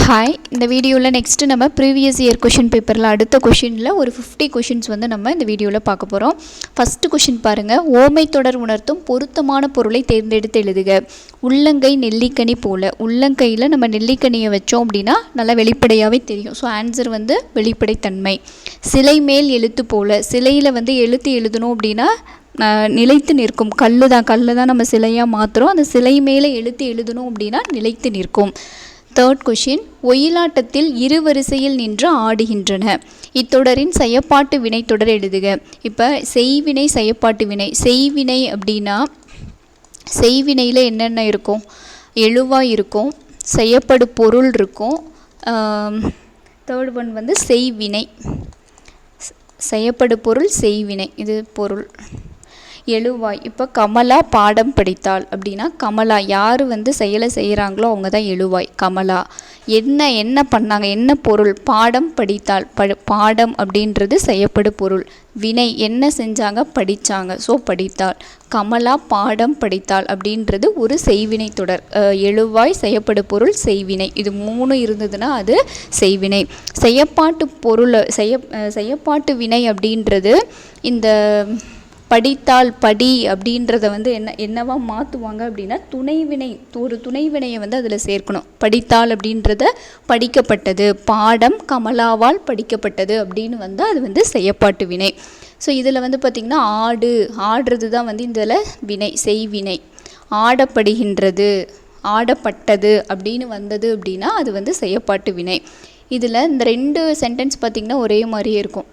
Hi, இந்த வீடியோவில் next நம்ம ப்ரீவியஸ் இயர் கொஷின் பேப்பரில் அடுத்த கொஷினில் ஒரு 50 கொஷின்ஸ் வந்து நம்ம இந்த வீடியோவில் பார்க்க போகிறோம். ஃபஸ்ட்டு கொஷின் பாருங்கள். ஓமை தொடர் உணர்த்தும் பொருத்தமான பொருளை தேர்ந்தெடுத்து எழுதுக. உள்ளங்கை நெல்லிக்கனி போல். உள்ளங்கையில் நம்ம நெல்லிக்கனியை வச்சோம் அப்படின்னா நல்லா வெளிப்படையாகவே தெரியும். ஸோ ஆன்சர் வந்து வெளிப்படைத்தன்மை. சிலை மேல் எழுத்து போல். சிலையில் வந்து எழுத்து எழுதணும் அப்படின்னா நிலைத்து நிற்கும். கல் தான் நம்ம சிலையாக மாற்றுறோம். அந்த சிலை மேலே எழுத்து எழுதணும் அப்படின்னா நிலைத்து நிற்கும். Third question. ஒயிலாட்டத்தில் இரு வரிசையில் நின்று ஆடுகின்றன. இத்தொடரின் செயப்பாட்டு வினை தொடர் எழுதுக. இப்போ செய்வினை செயப்பாட்டு வினை. செய்வினை அப்படின்னா செய்வினையில் என்னென்ன இருக்கும்? எழுவாய் இருக்கும், செய்யப்படு பொருள் இருக்கும். தேர்ட் ஒன் வந்து செய்வினை. செய்யப்படு பொருள் செய்வினை, இது பொருள். எழுவாய். இப்போ கமலா பாடம் படித்தாள் அப்படின்னா கமலா யார் வந்து செயலை செய்கிறாங்களோ அவங்க தான் எழுவாய். கமலா என்ன பண்ணாங்க, என்ன பொருள்? பாடம் படித்தாள். பாடம் அப்படின்றது செய்யப்படு பொருள். வினை என்ன செஞ்சாங்க? படித்தாங்க. ஸோ படித்தாள். கமலா பாடம் படித்தாள் அப்படின்றது ஒரு செய்வினை தொடர். எழுவாய், செய்யப்படு பொருள், செய்வினை, இது மூணு இருந்ததுன்னா அது செய்வினை. செய்யப்பாட்டு பொருள் செய்யப்பாட்டு வினை அப்படின்றது இந்த படித்தால் படி அப்படின்றத வந்து என்னவா மாற்றுவாங்க அப்படின்னா துணைவினை. ஒரு துணைவினையை வந்து அதில் சேர்க்கணும். படித்தால் அப்படின்றத படிக்கப்பட்டது, பாடம் கமலாவால் படிக்கப்பட்டது அப்படின்னு வந்து அது வந்து செய்யப்பாட்டு வினை. ஸோ இதில் வந்து பார்த்திங்கன்னா ஆடுறது தான் வந்து இதில் வினை, செய்வினை. ஆடப்படுகின்றது, ஆடப்பட்டது அப்படின்னு வந்தது அப்படின்னா அது வந்து செய்யப்பாட்டு வினை. இதில் இந்த 2 சென்டென்ஸ் பார்த்திங்கன்னா ஒரே மாதிரியே இருக்கும்.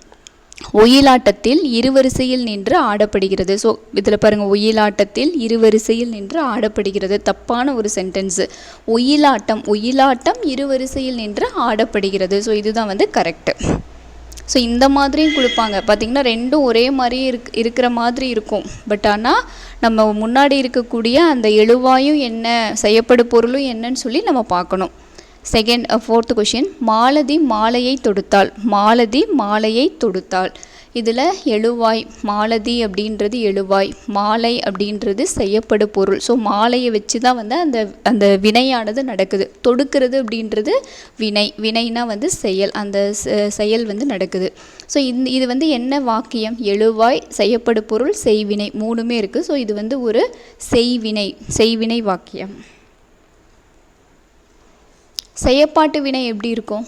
ஒயிலாட்டத்தில் இருவரிசையில் நின்று ஆடப்படுகிறது. ஸோ இதில் பாருங்கள், ஒயிலாட்டத்தில் இருவரிசையில் நின்று ஆடப்படுகிறது தப்பான ஒரு சென்டென்ஸு. ஒயிலாட்டம் இருவரிசையில் நின்று ஆடப்படுகிறது. ஸோ இதுதான் வந்து கரெக்டு. ஸோ இந்த மாதிரியும் கொடுப்பாங்க. பார்த்திங்கன்னா ரெண்டும் ஒரே மாதிரி இருக்கிற மாதிரி இருக்கும். பட் ஆனால் நம்ம முன்னாடி இருக்கக்கூடிய அந்த எழுவாயும் என்ன, செய்யப்படு பொருளும் என்னன்னு சொல்லி நம்ம பார்க்கணும். Fourth question. மாலதி மாலையை தொடுத்தாள். மாலதி மாலையை தொடுத்தாள். இதில் எழுவாய். மாலதி அப்படின்றது எழுவாய், மாலை அப்படின்றது செய்யப்படு பொருள். ஸோ மாலையை வச்சு தான் வந்து அந்த வினையானது நடக்குது. தொடுக்கிறது அப்படின்றது வினைனா வந்து செயல், அந்த செயல் வந்து நடக்குது. ஸோ இது வந்து என்ன வாக்கியம்? எழுவாய், செய்யப்படு பொருள், செய்வினை மூணுமே இருக்குது. ஸோ இது வந்து ஒரு செய்வினை வாக்கியம். செய்யப்பாட்டு வினை எப்படி இருக்கும்?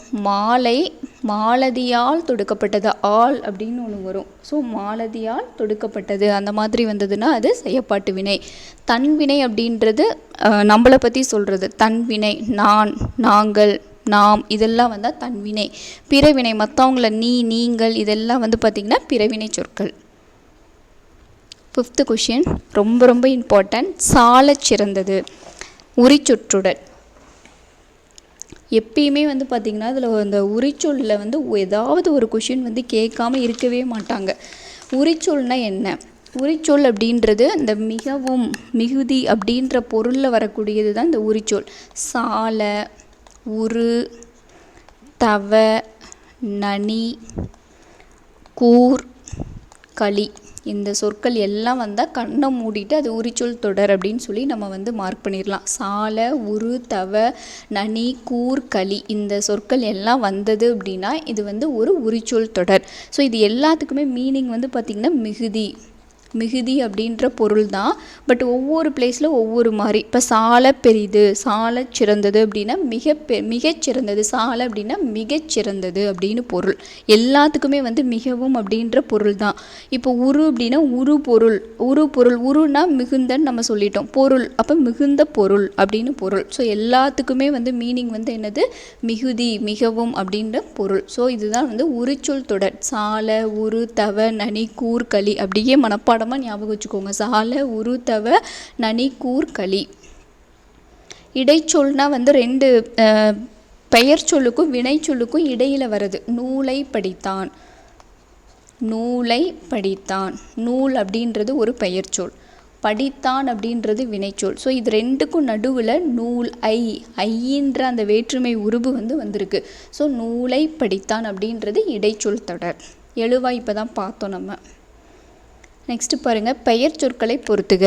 மாலதியால் தொடுக்கப்பட்டது. ஆள் அப்படின்னு ஒன்று வரும். ஸோ மாலதியால் தொடுக்கப்பட்டது அந்த மாதிரி வந்ததுன்னா அது செய்யப்பாட்டு வினை. தன்வினை அப்படின்றது நம்மளை பற்றி சொல்கிறது. தன்வினை நான், நாங்கள், நாம் இதெல்லாம் வந்தால் தன்வினை. பிறவினை மற்றவங்கள நீங்கள் இதெல்லாம் வந்து பார்த்திங்கன்னா பிறவினை சொற்கள். 5th கொஷின் ரொம்ப இம்பார்ட்டன்ட். சாலச் சிறந்தது. உரிச்சொற்றுடன். எப்பயுமே வந்து பார்த்திங்கன்னா அதில் அந்த உரிச்சொல்லில் வந்து ஏதாவது ஒரு கொஷின் வந்து கேட்காம இருக்கவே மாட்டாங்க. உரிச்சொல்னா என்ன? உரிச்சொல் அப்படின்றது இந்த மிகவும், மிகுதி அப்படின்ற பொருளில் வரக்கூடியது தான் இந்த உரிச்சொல். சால, உரு, தவ, நனி, கூர், களி இந்த சொற்கள் எல்லாம் வந்தால் கண்ணை மூடிட்டு அது உரிச்சொல் தொடர் அப்படின்னு சொல்லி நம்ம வந்து மார்க் பண்ணிடலாம். சால, உரு, தவ, நனி, கூர், களி இந்த சொற்கள் எல்லாம் வந்தது அப்படின்னா இது வந்து ஒரு உரிச்சொல் தொடர். ஸோ இது எல்லாத்துக்குமே மீனிங் வந்து பார்த்திங்கன்னா மிகுதி அப்படின்ற பொருள் தான். பட் ஒவ்வொரு பிளேஸில் ஒவ்வொரு மாதிரி. இப்போ சால பெரிது, சால சிறந்தது அப்படின்னா மிகச்சிறந்தது, சால அப்படின்னா மிகச்சிறந்தது அப்படின்னு பொருள். எல்லாத்துக்குமே வந்து மிகவும் அப்படின்ற பொருள் தான். இப்போ உரு அப்படின்னா உரு பொருள், உருனா மிகுந்தன்னு நம்ம சொல்லிட்டோம். பொருள் அப்போ மிகுந்த பொருள் அப்படின்னு பொருள். ஸோ எல்லாத்துக்குமே வந்து மீனிங் வந்து என்னது? மிகுதி, மிகவும் அப்படின்ற பொருள். ஸோ இதுதான் வந்து உரிச்சொல் தொடர். சால, உரு, தவ, நனி, கூர், களி அப்படியே மனப்பாடம் ஞாபகம் வச்சுக்கோங்க. சால, உரு, தவ, நனி, கூர், களி. இடைச்சொல்னா வந்து 2 பெயர் சொல்லுக்கும் வினை சொல்லுக்கும் இடையில் வருது. நூலை படித்தான். நூல் அப்படின்றது ஒரு பெயர் சொல். படித்தான் அப்படின்றது வினைச்சொல். ஸோ இது 2க்கும் நடுவில் நூல் ஐன்ற அந்த வேற்றுமை உருபு வந்து வந்திருக்கு. ஸோ நூலை படித்தான் அப்படின்றது இடைச்சொல் தொடர். எழுவாய் இப்போ தான் பார்த்தோம் நம்ம. நெக்ஸ்ட்டு பாருங்கள், பெயர் சொற்களை பொறுத்துக.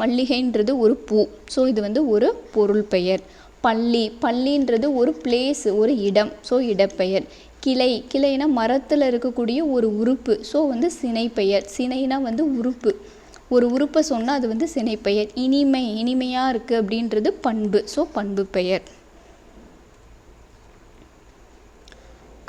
மல்லிகைன்றது ஒரு பூ. ஸோ இது வந்து ஒரு பொருள் பெயர். பள்ளி, பள்ளின்றது ஒரு பிளேஸ், ஒரு இடம், ஸோ இடப்பெயர். கிளை, கிளைனா மரத்தில் இருக்கக்கூடிய ஒரு உறுப்பு, ஸோ வந்து சினைப்பெயர். சினைனா வந்து உறுப்பு, ஒரு உறுப்பை சொன்னால் அது வந்து சினைப்பெயர். இனிமை, இனிமையாக இருக்குது அப்படின்றது பண்பு, ஸோ பண்பு பெயர்.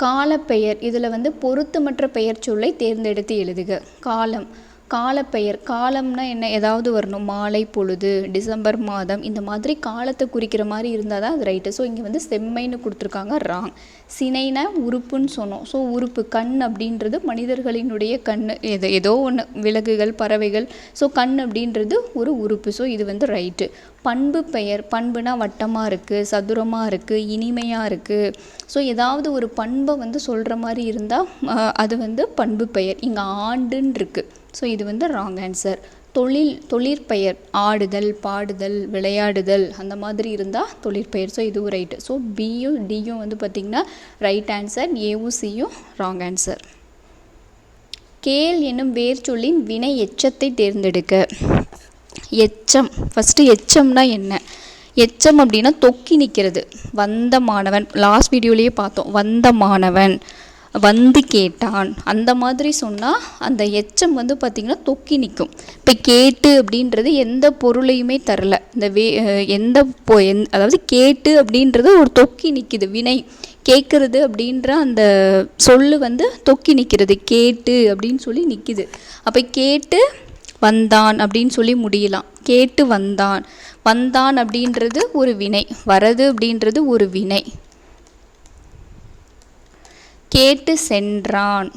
காலப்பெயர், இதில் வந்து பொருத்தமற்ற பெயர் சொல்லை தேர்ந்தெடுத்து எழுதுக. காலம், காலப்பெயர், காலம்னா என்ன, ஏதாவது வரணும், மாலை பொழுது, டிசம்பர் மாதம், இந்த மாதிரி காலத்தை குறிக்கிற மாதிரி இருந்தால் தான் அது ரைட்டு. ஸோ இங்கே வந்து செம்மைன்னு கொடுத்துருக்காங்க, ராங். சினைனா உறுப்புன்னு சொன்னோம், ஸோ உறுப்பு. கண் அப்படின்றது மனிதர்களினுடைய கண், ஏதோ ஒன்று, விலங்குகள், பறவைகள், ஸோ கண் அப்படின்றது ஒரு உறுப்பு, ஸோ இது வந்து ரைட்டு. பண்பு பெயர், பண்புனா வட்டமாக இருக்குது, சதுரமாக இருக்குது, இனிமையாக இருக்குது, ஸோ ஏதாவது ஒரு பண்பை வந்து சொல்கிற மாதிரி இருந்தால் அது வந்து பண்பு பெயர். இங்கே ஆண்டுன்னு இருக்குது, ஸோ இது வந்து ராங் ஆன்சர். தொழிற்பெயர், ஆடுதல், பாடுதல், விளையாடுதல், அந்த மாதிரி இருந்தால் தொழிற்பெயர், ஸோ இதுவும் ரைட்டு. ஸோ பியும் டியும் வந்து பார்த்திங்கன்னா ரைட் ஆன்சர், ஏவும் சியும் ராங் ஆன்சர். கேள் என்னும் வேர் சொல்லின் வினை எச்சத்தை தேர்ந்தெடுக்க. எச்சம், ஃபஸ்ட்டு எச்சம்னா என்ன? எச்சம் அப்படின்னா தொக்கி நிற்கிறது. வந்த மாணவன், லாஸ்ட் வீடியோலேயே பார்த்தோம், வந்த மாணவன் வந்து கேட்டான், அந்த மாதிரி சொன்னால் அந்த எச்சம் வந்து பார்த்திங்கன்னா தொக்கி நிற்கும். இப்போ கேட்டு அப்படின்றது எந்த பொருளையுமே தரல, இந்த அதாவது கேட்டு அப்படின்றது ஒரு தொக்கி நிற்கிது, வினை கேட்குறது அப்படின்ற அந்த சொல்லு வந்து தொக்கி நிற்கிறது, கேட்டு அப்படின்னு சொல்லி நிற்கிது. அப்போ கேட்டு வந்தான் அப்படின்னு சொல்லி முடியலாம். கேட்டு வந்தான், வந்தான் அப்படின்றது ஒரு வினை, வரது அப்படின்றது ஒரு வினை. கேட்டு சென்றான்,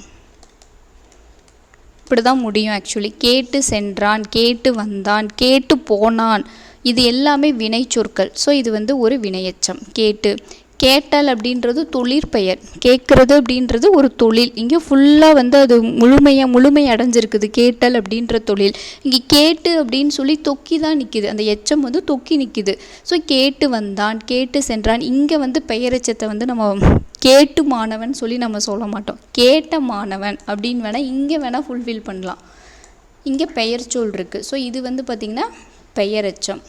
இப்படி தான் முடியும் ஆக்சுவலி. கேட்டு சென்றான், கேட்டு வந்தான், கேட்டு போனான், இது எல்லாமே வினை சொற்கள், ஸோ இது வந்து ஒரு வினையெச்சம். கேட்டு. கேட்டல் அப்படின்றது தொழிற்பெயர், கேட்குறது அப்படின்றது ஒரு தொழில், இங்கே ஃபுல்லாக வந்து அது முழுமை அடைஞ்சிருக்குது கேட்டல் அப்படின்ற தொழில். இங்கே கேட்டு அப்படின்னு சொல்லி தொக்கி தான் நிற்கிது, அந்த எச்சம் வந்து தொக்கி நிற்கிது. ஸோ கேட்டு வந்தான், கேட்டு சென்றான். இங்கே வந்து பெயரெச்சத்தை வந்து நம்ம கேட்டு மாணவன் சொல்லி நம்ம சொல்ல மாட்டோம், கேட்ட மாணவன் அப்படின்னு வேணால் இங்கே வேணால் ஃபுல்ஃபில் பண்ணலாம். இங்கே பெயர் சொல் இருக்குது, ஸோ இது வந்து பார்த்திங்கன்னா பெயரெச்சம்.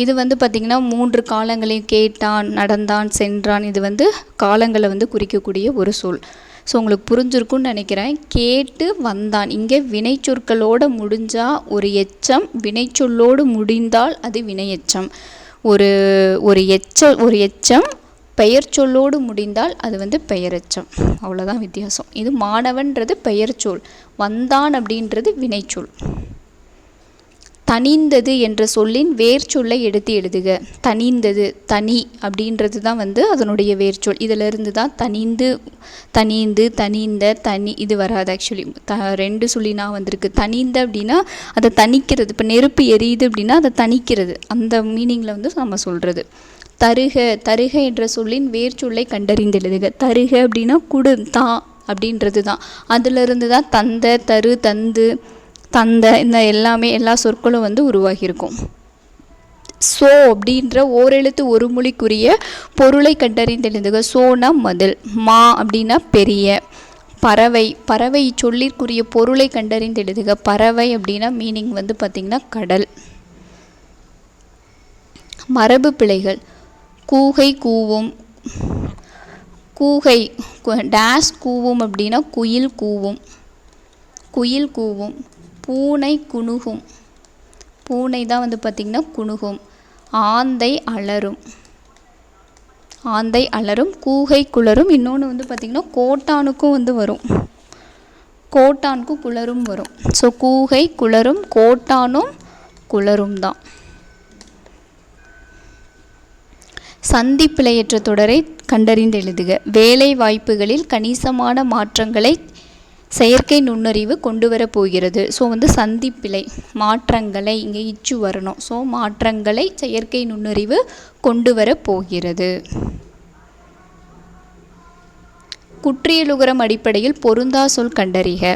இது வந்து பார்த்திங்கன்னா 3 காலங்களையும், கேட்டான், நடந்தான், சென்றான், இது வந்து காலங்களை வந்து குறிக்கக்கூடிய ஒரு சொல். ஸோ உங்களுக்கு புரிஞ்சிருக்குன்னு நினைக்கிறேன். கேட்டு வந்தான், இங்கே வினைச்சொற்களோடு முடிஞ்சால் ஒரு எச்சம், வினைச்சொல்லோடு முடிந்தால் அது வினையெச்சம். ஒரு எச்சம் பெயர் சொல்லோடு முடிந்தால் அது வந்து பெயரெச்சம், அவ்வளோதான் வித்தியாசம். இது மாணவன்றது பெயர் சொல், வந்தான் அப்படின்றது வினைச்சொல். தனிந்தது என்ற சொல்லின் வேர் சொல்லை எடுத்து எழுதுக. தனிந்தது, தனி அப்படின்றது தான் வந்து அதனுடைய வேர்ச்சொல். இதிலிருந்து தான் தனிந்து, தனிந்த, தனி இது வராது ஆக்சுவலி. 2 சொல்லினா வந்திருக்கு. தனிந்த அப்படின்னா அதை தணிக்கிறது, இப்போ நெருப்பு எரியுது அப்படின்னா அதை தணிக்கிறது, அந்த மீனிங்கில் வந்து நம்ம சொல்கிறது. தருக, தருக என்ற சொல்லின் வேர் சொல்லை கண்டறிந்து எழுதுக. தருக அப்படின்னா குடு, தான் அப்படின்றது தான், அதிலிருந்து தான் தந்த, தரு, தந்து, தந்த, இந்த எல்லா சொற்களும் வந்து உருவாகியிருக்கும். சோ அப்படின்ற ஓரெழுத்து ஒரு மொழிக்குரிய பொருளை கண்டறிந்து எழுதுக. சோனா மதில், மா அப்படின்னா பெரிய. பறவை, பறவை சொல்லிற்குரிய பொருளை கண்டறிந்து எழுதுக. பறவை அப்படின்னா மீனிங் வந்து பார்த்திங்கன்னா கடல். மரபு பிழைகள். கூகை கூவும், கூகை டேஷ் கூவும் அப்படின்னா குயில் கூவும், குயில் கூவும். பூனை குணுகும், பூனை தான் வந்து பார்த்திங்கன்னா குணுகும். ஆந்தை அலறும், ஆந்தை அலறும். கூகை குளரும். இன்னொன்று வந்து பார்த்திங்கன்னா கோட்டானுக்கும் வந்து வரும், கோட்டானுக்கும் குளரும் வரும். ஸோ கூகை குளரும், கோட்டானும் குளரும் தான். சந்தி பிழையற்ற தொடரை கண்டறிந்து எழுதுக. வேலை வாய்ப்புகளில் கணிசமான மாற்றங்களை செயற்கை நுண்ணறிவு கொண்டு வர போகிறது. ஸோ வந்து சந்திப்பிழை, மாற்றங்களை, இங்கே இச்சு வரணும். ஸோ மாற்றங்களை செயற்கை நுண்ணறிவு கொண்டு வர போகிறது. குற்றியலுகரம் அடிப்படையில் பொருந்தா சொல் கண்டறிக.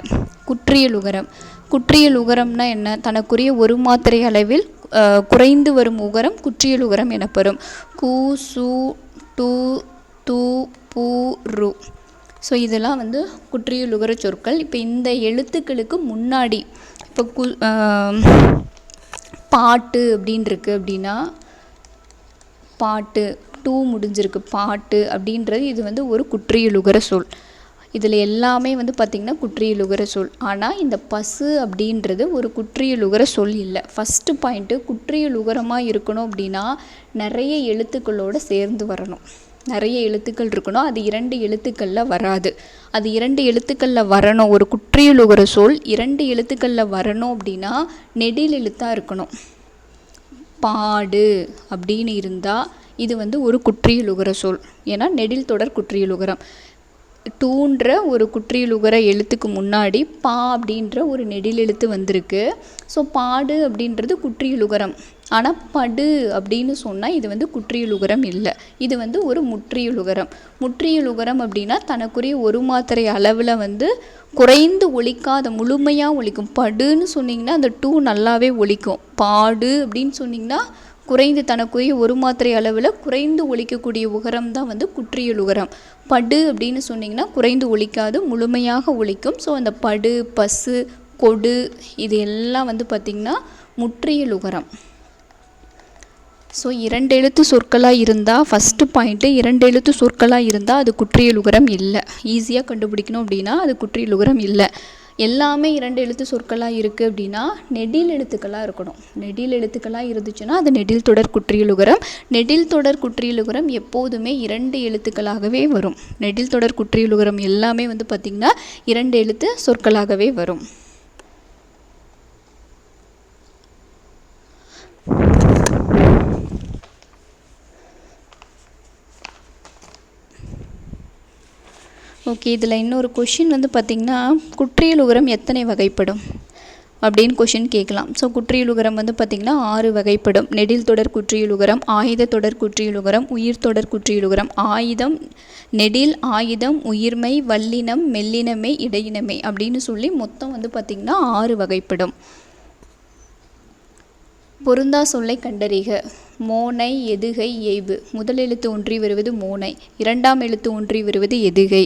குற்றியலுகரம், குற்றியலுகரம்னா என்ன? தனக்குரிய ஒரு மாத்திரை அளவில் குறைந்து வரும் உகரம் குற்றியலுகரம் எனப்படும். கு, சு, டு, து, பு, ரு. ஸோ இதெல்லாம் வந்து குற்றியலுகர சொற்கள். இப்போ இந்த எழுத்துக்களுக்கு முன்னாடி இப்போ பாட்டு அப்படின்னு இருக்குது அப்படின்னா பாட்டு டூ முடிஞ்சிருக்கு பாட்டு அப்படின்றது இது வந்து ஒரு குற்றியலுகர சொல். இதில் எல்லாமே வந்து பார்த்திங்கன்னா குற்றியலுகர சொல். ஆனால் இந்த பசு அப்படின்றது ஒரு குற்றியலுகர சொல் இல்லை. ஃபஸ்ட்டு பாயிண்ட்டு குற்றியலுகரமாக இருக்கணும் அப்படின்னா நிறைய எழுத்துக்களோடு சேர்ந்து வரணும். நிறைய எழுத்துக்கள் இருக்கணும். அது 2 எழுத்துக்களில் வராது. அது 2 எழுத்துக்களில் வரணும். ஒரு குற்றியலுகர சொல் 2 எழுத்துக்களில் வரணும் அப்படின்னா நெடில் எழுத்தாக இருக்கணும். பாடு அப்படின்னு இருந்தால் இது வந்து ஒரு குற்றியலுகர சொல். ஏன்னா நெடில் தொடர் குற்றியலுகரம். டூன்ற ஒரு குற்றியலுகர எழுத்துக்கு முன்னாடி பா அப்படின்ற ஒரு நெடில் எழுத்து வந்திருக்கு. ஸோ பாடு அப்படின்றது குற்றியலுகரம். ஆனால் படு அப்படின்னு சொன்னால் இது வந்து குற்றியலுகரம் இல்லை. இது வந்து ஒரு முற்றியலுகரம். முற்றியலுகரம் அப்படின்னா தனக்குரிய ஒரு மாத்திரை அளவில் வந்து குறைந்து ஒலிக்காத முழுமையாக ஒலிக்கும். படுன்னு சொன்னிங்கன்னா அந்த டூ நல்லாவே ஒலிக்கும். பாடு அப்படின்னு சொன்னிங்கன்னா குறைந்து தனக்குரிய ஒரு மாத்திரை அளவில் குறைந்து ஒலிக்கக்கூடிய உகரம் தான் வந்து குற்றியலுகரம். படு அப்படின்னு சொன்னிங்கன்னா குறைந்து ஒலிக்காது, முழுமையாக ஒலிக்கும். ஸோ அந்த படு, பசு, கொடு இது எல்லாம் வந்து பார்த்திங்கன்னா முற்றியலுகரம். ஸோ 2 எழுத்து சொற்களாக இருந்தால் ஃபஸ்ட்டு பாயிண்ட்டு 2 எழுத்து சொற்களாக இருந்தால் அது குற்றியலுகரம் இல்லை. ஈஸியாக கண்டுபிடிக்கணும் அப்படின்னா அது குற்றியலுகரம் இல்லை. எல்லாமே 2 எழுத்து சொற்களாக இருக்குது அப்படின்னா நெடில் எழுத்துக்களாக இருக்கணும். நெடில் எழுத்துக்களாக இருந்துச்சுன்னா அது நெடில் தொடர் குற்றியலுகரம். நெடில் தொடர் குற்றியலுகரம் எப்போதுமே 2 எழுத்துக்களாகவே வரும். நெடில் தொடர் குற்றியலுகரம் எல்லாமே வந்து பார்த்திங்கன்னா 2 எழுத்து சொற்களாகவே வரும். ஓகே, இதில் இன்னொரு கொஷின் வந்து பார்த்திங்கன்னா குற்றியலுகரம் எத்தனை வகைப்படும் அப்படின்னு கொஷின் கேட்கலாம். ஸோ குற்றியலுகரம் வந்து பார்த்திங்கன்னா 6 வகைப்படும். நெடில் தொடர் குற்றியலுகரம், ஆயுத தொடர் குற்றியலுகரம், உயிர் தொடர் குற்றியலுகரம். ஆயுதம், நெடில், ஆயுதம், உயிர்மை, வல்லினம், மெல்லினமே, இடையினமே அப்படின்னு சொல்லி மொத்தம் வந்து பார்த்திங்கன்னா 6 வகைப்படும். பொருந்தா சொல்லை கண்டறிக. மோனை, எதுகை, ஏய்பு. முதல் எழுத்து ஒன்றி வருவது மோனை, இரண்டாம் எழுத்து ஒன்றி வருவது எதுகை.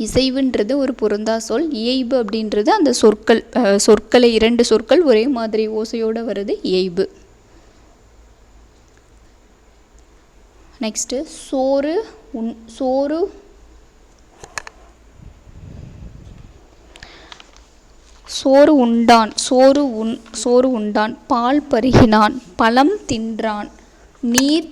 இசைவுன்றது ஒரு பொருந்தா சொல். இயைபு அப்படின்றது அந்த சொற்களை 2 சொற்கள் ஒரே மாதிரி ஓசையோடு வருது இயைபு. நெக்ஸ்ட்டு சோறு உண்டான். சோறு உண்டான். பால் பருகினான். பழம் தின்றான். நீர்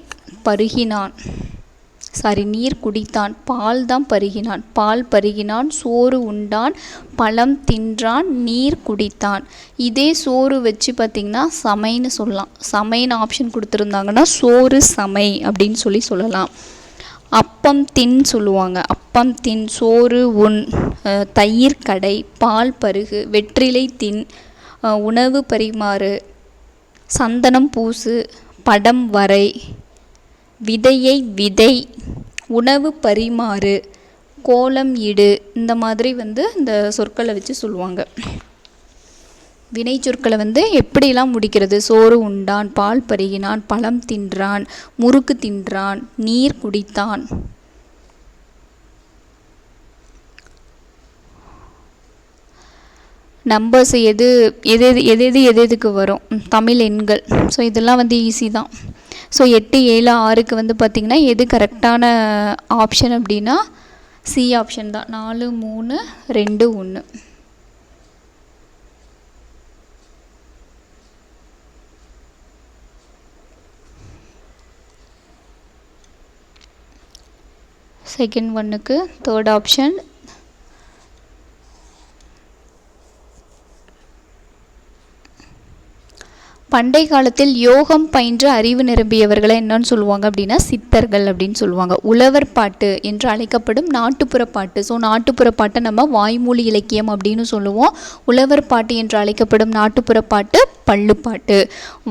குடித்தான். பால் தான் பருகினான். பால் பருகினான், சோறு உண்டான், பழம் தின்றான், நீர் குடித்தான். இதே சோறு வச்சு பார்த்திங்கன்னா சமைன்னு சொல்லலாம். சமைன்னு ஆப்ஷன் கொடுத்துருந்தாங்கன்னா சோறு சமை அப்படின்னு சொல்லலாம். அப்பம் தின் சொல்லுவாங்க. அப்பம் தின், சோறு உண், தயிர் கடை, பால் பருகு, வெற்றிலை தின், உணவு பரிமாறு, சந்தனம் பூசு, படம் வரை, விதையை விதை, உணவு பரிமாறு, கோலம் இடு. இந்த மாதிரி வந்து இந்த சொற்களை வச்சு சொல்லுவாங்க. வினை சொற்களை வந்து எப்படிலாம் முடிக்கிறது? சோறு உண்டான், பால் பருகினான், பழம் தின்றான், முறுக்கு தின்றான், நீர் குடித்தான். நம்பர்ஸ் எதுக்கு வரும்? தமிழ் எண்கள். ஸோ இதெல்லாம் வந்து ஈஸி தான். ஸோ 8, 7, 6க்கு வந்து பார்த்திங்கன்னா எது கரெக்டான ஆப்ஷன் அப்படின்னா சி ஆப்ஷன் தான். 4, 3, 2, 1. செகண்ட் ஒன்றுக்கு தேர்ட் ஆப்ஷன். பண்டை காலத்தில் யோகம் பயின்று அறிவு நிரம்பியவர்களை என்னன்னு சொல்லுவாங்க அப்படின்னா சித்தர்கள் அப்படின்னு சொல்லுவாங்க. உழவர் பாட்டு என்று அழைக்கப்படும் நாட்டுப்புற பாட்டு. ஸோ நாட்டுப்புற பாட்டை நம்ம வாய்மொழி இலக்கியம் அப்படின்னு சொல்லுவோம். உழவர் பாட்டு என்று அழைக்கப்படும் நாட்டுப்புற பாட்டு பள்ளுப்பாட்டு.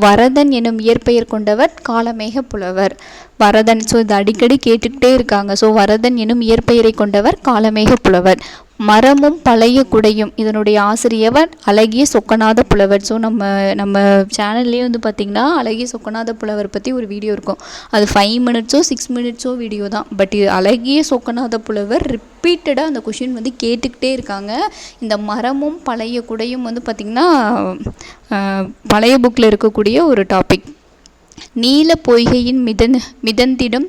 வரதன் எனும் இயற்பெயர் கொண்டவர் காலமேக புலவர். வரதன், ஸோ இது அடிக்கடி கேட்டுக்கிட்டே இருக்காங்க. ஸோ வரதன் எனும் இயற்பெயரை கொண்டவர் காலமேக புலவர். மரமும் பழைய குடையும், இதனுடைய ஆசிரியர் அழகிய சொக்கநாத புலவர். ஸோ நம்ம சேனல்லே வந்து பார்த்திங்கன்னா அழகிய சொக்கநாத புலவர் பற்றி ஒரு வீடியோ இருக்கும். அது 5 மினிட்ஸோ 6 மினிட்ஸோ வீடியோ தான். பட் இது அழகிய சொக்கநாத புலவர் ரிப்பீட்டடாக அந்த கொஷின் வந்து கேட்டுக்கிட்டே இருக்காங்க. இந்த மரமும் பழைய குடையும் வந்து பார்த்திங்கன்னா பழைய புக்கில் இருக்கக்கூடிய ஒரு டாபிக். நீல பொய்கையின் மிதந்திடும்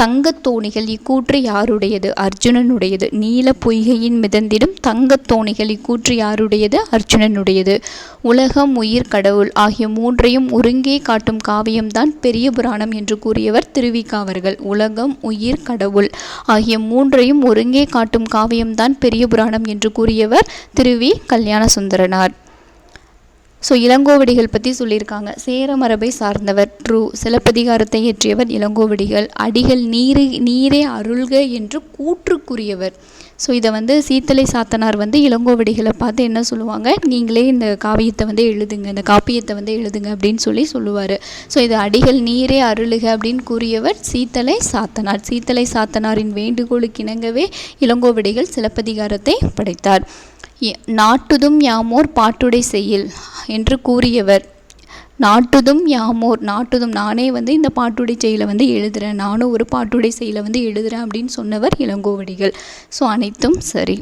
தங்கத்தோணிகள் இக்கூற்று யாருடையது? அர்ஜுனனுடையது. நீல பொய்கையின் மிதந்திடும் தங்கத்தோணிகள் இக்கூற்று யாருடையது? அர்ஜுனனுடையது. உலகம், உயிர், கடவுள் ஆகிய மூன்றையும் ஒருங்கே காட்டும் காவியம்தான் பெரிய புராணம் என்று கூறியவர் திருவிக அவர்கள். உலகம், உயிர், கடவுள் ஆகிய மூன்றையும் ஒருங்கே காட்டும் காவியம்தான் பெரிய புராணம் என்று கூறியவர் திருவி கல்யாண சுந்தரனார். ஸோ இளங்கோவடிகள் பற்றி சொல்லியிருக்காங்க. சேர மரபை சார்ந்தவர், ட்ரூ. சிலப்பதிகாரத்தை இயற்றியவர் இளங்கோவடிகள். அடிகள் நீரே அருள்க என்று கூற்றுக்குரியவர். ஸோ இதை வந்து சீத்தலை சாத்தனார் வந்து இளங்கோவடிகளை பார்த்து என்ன சொல்லுவாங்க, நீங்களே இந்த காவியத்தை வந்து எழுதுங்க, இந்த காப்பியத்தை வந்து எழுதுங்க அப்படின்னு சொல்லுவார். ஸோ இது அடிகள் நீரே அருளுக அப்படின்னு கூறியவர் சீத்தலை சாத்தனார். சீத்தலை சாத்தனாரின் வேண்டுகோளுக்கு இணங்கவே இளங்கோவடிகள் சிலப்பதிகாரத்தை படைத்தார். நாட்டுதும் யாமோர் பாட்டுடை செய்யில் என்று கூறியவர். நாட்டுதும் யாமோர், நாட்டுதும் நானே வந்து இந்த பாட்டுடை செயலை வந்து எழுதுகிறேன், நானும் ஒரு பாட்டுடை செயலை வந்து எழுதுகிறேன் அப்படின்னு சொன்னவர் இளங்கோவடிகள். ஸோ அனைத்தும் சரி.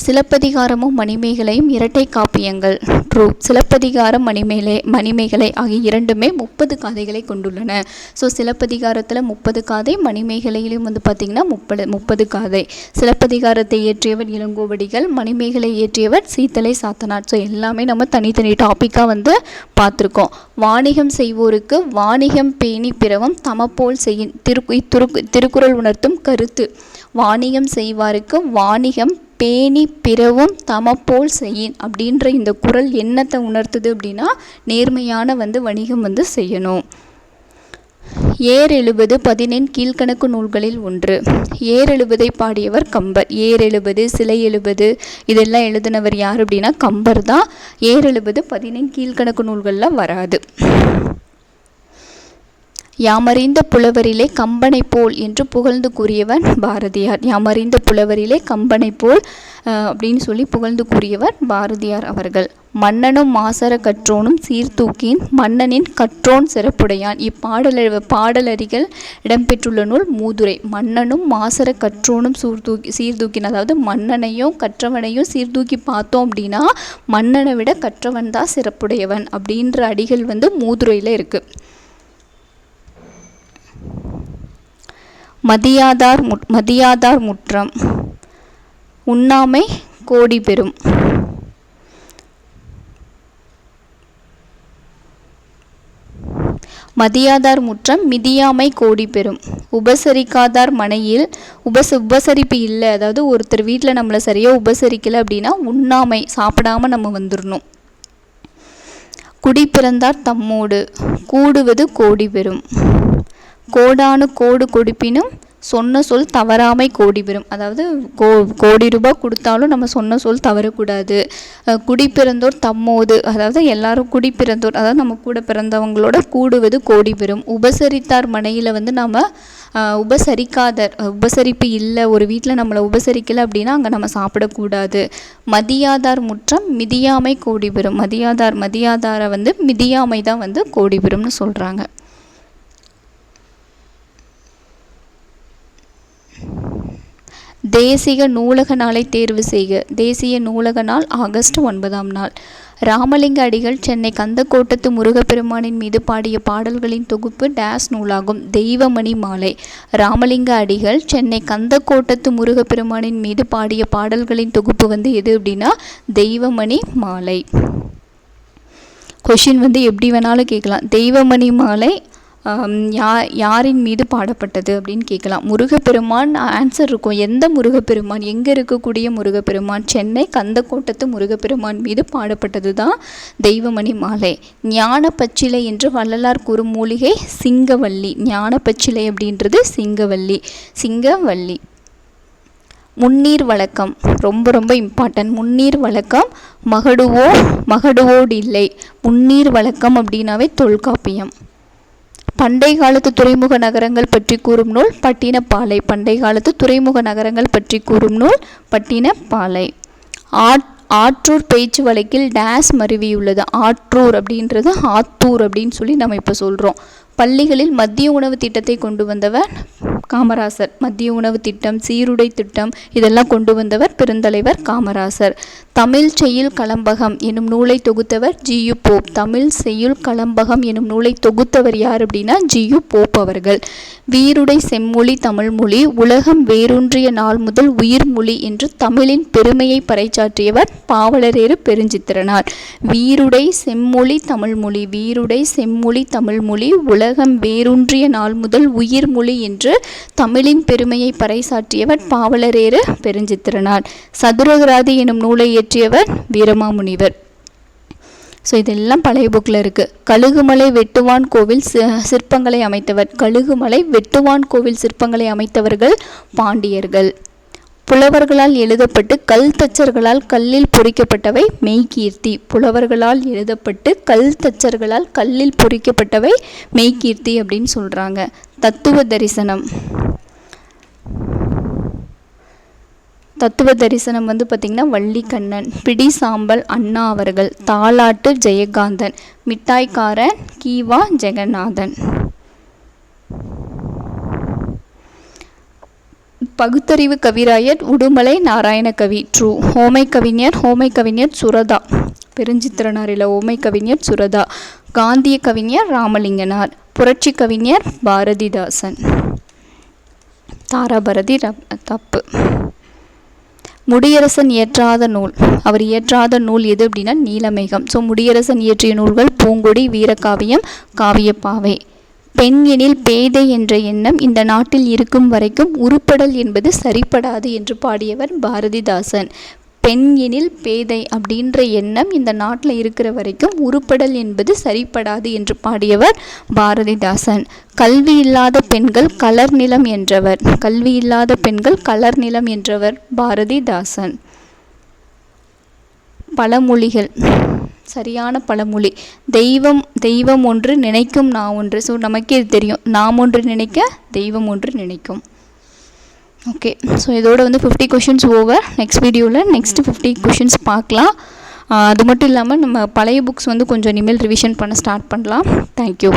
சிலப்பதிகாரமும் மணிமேகலையும் இரட்டை காப்பியங்கள், ட்ரூ. சிலப்பதிகாரம் மணிமேகலை ஆகிய இரண்டுமே 30 காதைகளை கொண்டுள்ளன. ஸோ சிலப்பதிகாரத்தில் 30 காதை, மணிமேகலையிலும் வந்து பார்த்திங்கன்னா 30 காதை. சிலப்பதிகாரத்தை இயற்றியவர் இளங்கோவடிகள், மணிமேகலை இயற்றியவர் சீத்தலை சாத்தனார். ஸோ எல்லாமே நம்ம தனித்தனி டாப்பிக்காக வந்து பார்த்துருக்கோம். வாணிகம் செய்வோருக்கு வாணிகம் பேணி பிறவும் தமப்போல் செய்யின் திருக்குறள் உணர்த்தும் கருத்து. வாணிகம் செய்வாருக்கு வாணிகம் பேணி பிறவும் தமப்போல் செய்யின் அப்படின்ற இந்த குறள் என்னத்தை உணர்த்துது அப்படின்னா, நேர்மையான வந்து வணிகம் வந்து செய்யணும். ஏர் எழுபது 14 கீழ்கணக்கு நூல்களில் ஒன்று. ஏர் எழுபதை பாடியவர் கம்பர். ஏர் எழுபது, சிலை எழுபது இதெல்லாம் எழுதினவர் யார் அப்படின்னா கம்பர் தான். ஏர் எழுபது 14 கீழ்கணக்கு நூல்களில் வராது. யாமறிந்த புலவரிலே கம்பனை போல் என்று புகழ்ந்து கூறியவர் பாரதியார். யாமறிந்த புலவரிலே கம்பனை போல் அப்படின்னு சொல்லி புகழ்ந்து கூறியவர் பாரதியார் அவர்கள். மன்னனும் மாசற கற்றோனும் சீர்தூக்கின் மன்னனின் கற்றோன் சிறப்புடையான். பாடலறிகள் இடம்பெற்றுள்ள நூல் மூதுரை. மன்னனும் மாசற கற்றோனும் சீர்தூக்கின், அதாவது மன்னனையும் கற்றவனையும் சீர்தூக்கி பார்த்தோம் அப்படின்னா மன்னனை விட கற்றவன் தான் சிறப்புடையவன் அப்படின்ற அடிகள் வந்து மூதுரையில் இருக்குது. மதியாதார் முற்றம் உண்ணாமை கோடி பெறும். மதியாதார் முற்றம் மிதியாமை கோடி பெறும். உபசரிக்காதார் மனையில் உபசரிப்பு இல்லை, அதாவது ஒருத்தர் வீட்டில் நம்மளை சரியாக உபசரிக்கலை அப்படின்னா உண்ணாமை, சாப்பிடாமல் நம்ம வந்துடணும். குடி பிறந்தார் தம்மோடு கூடுவது கோடி பெறும். கோடானு கோடு கொடுப்பினும் சொன்ன சொல் தவறாமை கோடி பெறும். அதாவது கோடி ரூபாய் கொடுத்தாலும் நம்ம சொன்ன சொல் தவறக்கூடாது. குடி பிறந்தோர் தம்மோது, அதாவது எல்லாரும் குடி பிறந்தோர், அதாவது நம்ம கூட பிறந்தவங்களோட கூடுவது கோடி பெறும். உபசரித்தார் மனையில் வந்து நம்ம உபசரிப்பு இல்லை, ஒரு வீட்டில் நம்மளை உபசரிக்கலை அப்படின்னா அங்கே நம்ம சாப்பிடக்கூடாது. மதியாதார் முற்றம் மிதியாமை கோடி பெறும். மதியாதாரை வந்து மிதியாமை தான் வந்து கோடி பெறும்னு சொல்கிறாங்க. தேசிய நூலக நாளை தேர்வு செய்க. தேசிய நூலக நாள் ஆகஸ்ட் 9ஆம் நாள். ராமலிங்க அடிகள் சென்னை கந்தக்கோட்டத்து முருகப்பெருமானின் மீது பாடிய பாடல்களின் தொகுப்பு டேஸ் நூலாகும். தெய்வமணி மாலை. ராமலிங்க அடிகள் சென்னை கந்தக்கோட்டத்து முருகப்பெருமானின் மீது பாடிய பாடல்களின் தொகுப்பு வந்து எது அப்படின்னா தெய்வமணி மாலை. கொஷின் வந்து எப்படி வேணாலும் கேட்கலாம். தெய்வமணி மாலை யாரின் மீது பாடப்பட்டது அப்படின்னு கேட்கலாம். முருகப்பெருமான் ஆன்சர் இருக்கும். எந்த முருகப்பெருமான், எங்கே இருக்கக்கூடிய முருகப்பெருமான்? சென்னை கந்தக்கோட்டத்து முருகப்பெருமான் மீது பாடப்பட்டது தான் தெய்வமணி மாலை. ஞான பச்சிலை என்று வள்ளலார் கூறும் மூலிகை சிங்கவல்லி. ஞான பச்சிலை அப்படின்றது சிங்கவல்லி. முன்னீர் வழக்கம் ரொம்ப ரொம்ப இம்பார்ட்டன்ட். முன்னீர் வழக்கம் மகடுவோடு இல்லை. முன்னீர் வழக்கம் அப்படின்னாவே தொல்காப்பியம். பண்டை காலத்து துறைமுக நகரங்கள் பற்றி கூறும் நூல் பட்டினப்பாலை. பண்டை காலத்து துறைமுக நகரங்கள் பற்றி கூறும் நூல் பட்டினப்பாலை. ஆற்றூர் பேச்சு வழக்கில் டேஸ் மருவியுள்ளது. ஆற்றூர் அப்படின்றது ஆத்தூர் அப்படின்னு சொல்லி நம்ம இப்போ சொல்கிறோம். பள்ளிகளில் மதிய உணவு திட்டத்தை கொண்டு வந்தவர் காமராசர். மதிய உணவு திட்டம், சீருடை திட்டம் இதெல்லாம் கொண்டு வந்தவர் பெருந்தலைவர் காமராசர். தமிழ் செய்யுள் கலம்பகம் எனும் நூலை தொகுத்தவர் ஜியு போப். தமிழ் செய்யுள் கலம்பகம் எனும் நூலை தொகுத்தவர் யார் அப்படின்னா ஜியு போப் அவர்கள். வீருடை செம்மொழி தமிழ்மொழி உலகம் வேரூன்றிய நாள் முதல் உயிர்மொழி என்று தமிழின் பெருமையை பறைசாற்றியவர் பாவலரேறு பெருஞ்சித்திரனார். வீருடை செம்மொழி தமிழ்மொழி, வீருடை செம்மொழி தமிழ்மொழி உலகம் வேரூன்றிய நாள் முதல் உயிர்மொழி என்று தமிழின் பெருமையை பறைசாற்றியவர் பாவலரேறு பெருஞ்சித்திரனார். சதுரகராதி எனும் நூலை இயற்றியவர் வீரமாமுனிவர். ஸோ இதெல்லாம் பழைய புக்கில் இருக்குது. கழுகுமலை வெட்டுவான் கோவில் சிற்பங்களை அமைத்தவர். கழுகுமலை வெட்டுவான் கோவில் சிற்பங்களை அமைத்தவர்கள் பாண்டியர்கள். புலவர்களால் எழுதப்பட்டு கல் தச்சர்களால் கல்லில் பொறிக்கப்பட்டவை மெய்கீர்த்தி. புலவர்களால் எழுதப்பட்டு கல் தச்சர்களால் கல்லில் பொறிக்கப்பட்டவை மெய்கீர்த்தி அப்படின்னு சொல்கிறாங்க. தத்துவ தரிசனம். தத்துவ தரிசனம் வந்து பார்த்திங்கன்னா வள்ளிக்கண்ணன். பிடி சாம்பல் அண்ணா அவர்கள். தாலாட்டு ஜெயகாந்தன். மிட்டாய்க்காரன் கீவா ஜெகநாதன். பகுத்தறிவு கவிராயர் உடுமலை நாராயணகவி. ட்ரூ. ஹோமை கவிஞர் சுரதா. பெருஞ்சித்திரனாரில் ஓமை கவிஞர் சுரதா. காந்திய கவிஞர் ராமலிங்கனார். புரட்சி கவிஞர் பாரதிதாசன். தாராபாரதி தப்பு. முடியரசன் இயற்றாத நூல். அவர் இயற்றாத நூல் எது அப்படின்னா நீலமேகம். ஸோ முடியரசன் இயற்றிய நூல்கள் பூங்கொடி, வீரகாவியம், காவியப்பாவை. பெண் எனில் பேதை என்ற எண்ணம் இந்த நாட்டில் இருக்கும் வரைக்கும் உருப்படல் என்பது சரிப்படாது என்று பாடியவர் பாரதிதாசன். பெண் எனில் பேதை அப்படின்ற எண்ணம் இந்த நாட்டில் இருக்கிற வரைக்கும் உருப்படல் என்பது சரிப்படாது என்று பாடியவர் பாரதிதாசன். கல்வி இல்லாத பெண்கள் கலர் நிலம் என்றவர். கல்வி இல்லாத பெண்கள் கலர் நிலம் என்றவர் பாரதிதாசன். பழமொழிகள். சரியான பழமொழி தெய்வம் ஒன்று நினைக்கும் நான் ஒன்று. ஸோ நமக்கே இது தெரியும், நாம் ஒன்று நினைக்க தெய்வம் ஒன்று நினைக்கும். ஓகே, ஸோ இதோட வந்து 50 கொஷின்ஸ் ஓவர். நெக்ஸ்ட் வீடியோவில் நெக்ஸ்ட் 50 கொஷின்ஸ் பார்க்கலாம். அது மட்டும் இல்லாமல் நம்ம பழைய புக்ஸ் வந்து கொஞ்சம் இனிமேல் ரிவிஷன் பண்ண ஸ்டார்ட் பண்ணலாம். தேங்க்யூ.